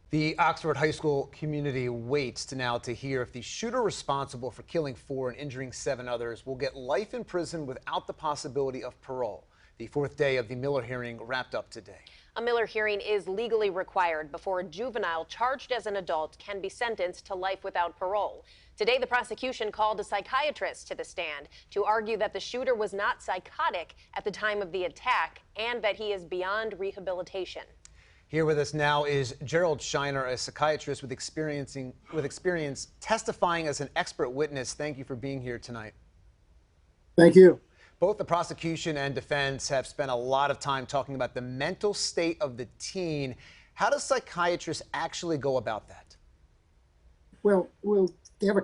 The Oxford High School community waits to hear if the shooter responsible for killing 4 and injuring 7 others will get life in prison without the possibility of parole. The 4th day of the Miller hearing wrapped up today. A Miller hearing is legally required before a juvenile charged as an adult can be sentenced to life without parole. Today, the prosecution called a psychiatrist to the stand to argue that the shooter was not psychotic at the time of the attack and that he is beyond rehabilitation. Here with us now is Gerald Shiener, a psychiatrist with experience testifying as an expert witness. Thank you for being here tonight. Thank you. Both the prosecution and defense have spent a lot of time talking about the mental state of the teen. How does psychiatrists actually go about that? Well, we'll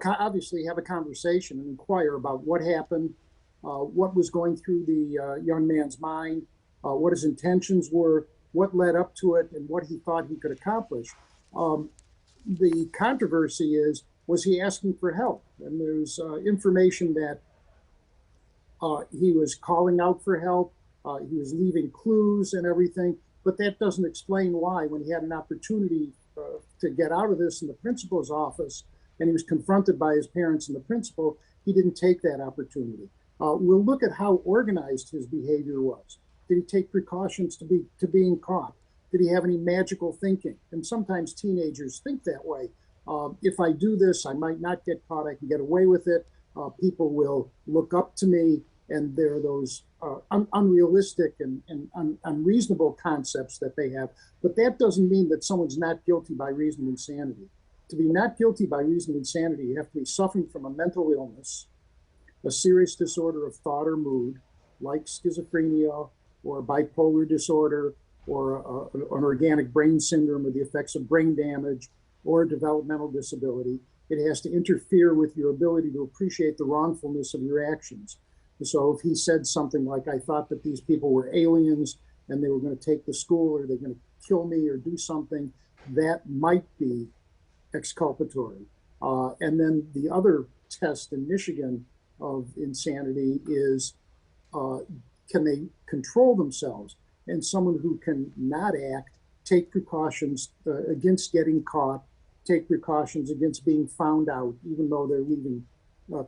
obviously have a conversation and inquire about what happened, what was going through the young man's mind, what his intentions were, what led up to it, and what he thought he could accomplish. The controversy is, was he asking for help? And there's information that he was calling out for help, he was leaving clues and everything, but that doesn't explain why, when he had an opportunity to get out of this in the principal's office, and he was confronted by his parents and the principal, he didn't take that opportunity. We'll look at how organized his behavior was. Did he take precautions to being caught? Did he have any magical thinking? And sometimes teenagers think that way. If I do this, I might not get caught. I can get away with it. People will look up to me. And there are those unrealistic and unreasonable concepts that they have. But that doesn't mean that someone's not guilty by reason of insanity. To be not guilty by reason of insanity, you have to be suffering from a mental illness, a serious disorder of thought or mood, like schizophrenia, or bipolar disorder, or an organic brain syndrome, or the effects of brain damage, or a developmental disability. It has to interfere with your ability to appreciate the wrongfulness of your actions. So if he said something like, I thought that these people were aliens and they were going to take the school, or they're going to kill me or do something, that might be exculpatory. And then the other test in Michigan of insanity is, can they control themselves? And someone who can not act, take precautions against getting caught, take precautions against being found out, even though they're leaving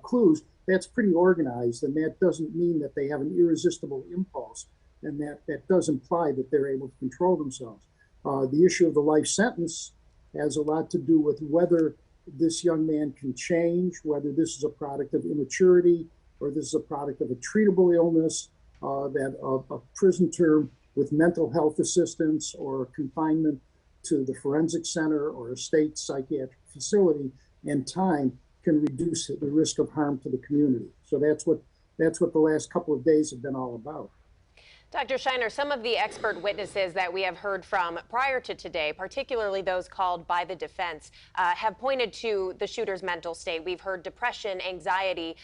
clues, that's pretty organized. And that doesn't mean that they have an irresistible impulse. And that does imply that they're able to control themselves. The issue of the life sentence has a lot to do with whether this young man can change, whether this is a product of immaturity, or this is a product of a treatable illness, that a prison term with mental health assistance or confinement to the forensic center or a state psychiatric facility and time can reduce the risk of harm to the community. So that's what the last couple of days have been all about. Dr. Shiener, some of the expert witnesses that we have heard from prior to today, particularly those called by the defense, have pointed to the shooter's mental state. We've heard depression, anxiety,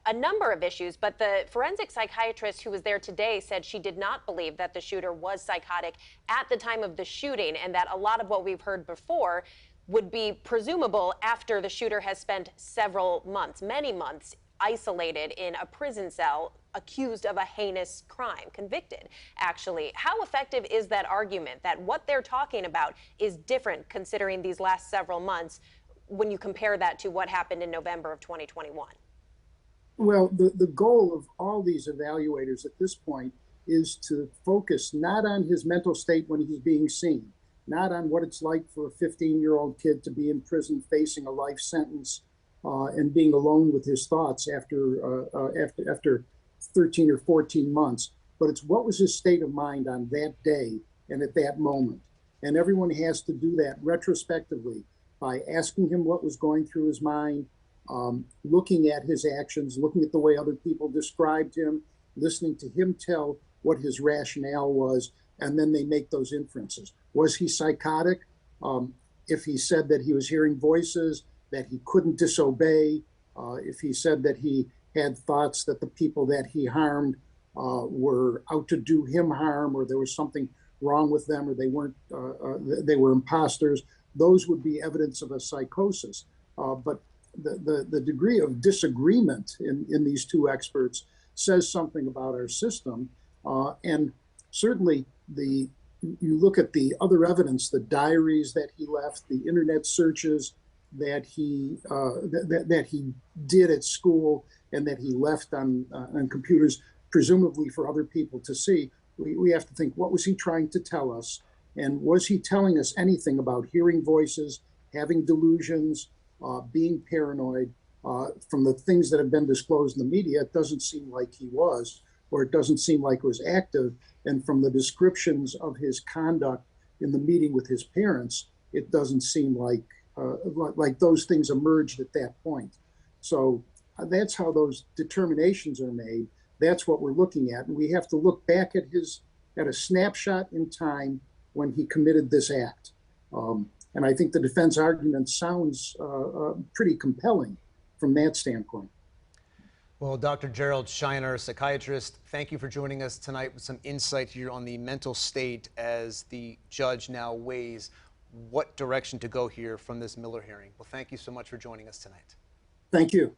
a number of issues, but the forensic psychiatrist who was there today said she did not believe that the shooter was psychotic at the time of the shooting, and that a lot of what we've heard before would be presumable after the shooter has spent several months, many months, isolated in a prison cell, accused of a heinous crime, convicted, actually. How effective is that argument that what they're talking about is different considering these last several months when you compare that to what happened in November of 2021? Well, the goal of all these evaluators at this point is to focus not on his mental state when he's being seen, not on what it's like for a 15-year-old kid to be in prison facing a life sentence and being alone with his thoughts after 13 or 14 months, but it's what was his state of mind on that day and at that moment. And everyone has to do that retrospectively by asking him what was going through his mind, looking at his actions, looking at the way other people described him, listening to him tell what his rationale was, and then they make those inferences. Was he psychotic? If he said that he was hearing voices, that he couldn't disobey, if he said that he had thoughts that the people that he harmed were out to do him harm, or there was something wrong with them, or they were imposters, those would be evidence of a psychosis. But the degree of disagreement in these two experts says something about our system. And certainly the you look at the other evidence, the diaries that he left, the internet searches that he did at school and that he left on computers, presumably for other people to see. We have to think, what was he trying to tell us? And was he telling us anything about hearing voices, having delusions, being paranoid? From the things that have been disclosed in the media, it doesn't seem like he was, or it doesn't seem like it was active. And from the descriptions of his conduct in the meeting with his parents, it doesn't seem like those things emerged at that point. So that's how those determinations are made. That's what we're looking at. And we have to look back at a snapshot in time when he committed this act. And I think the defense argument sounds pretty compelling from that standpoint. Well, Dr. Gerald Shiener, psychiatrist, thank you for joining us tonight with some insight here on the mental state as the judge now weighs what direction to go here from this Miller hearing. Well, thank you so much for joining us tonight. Thank you.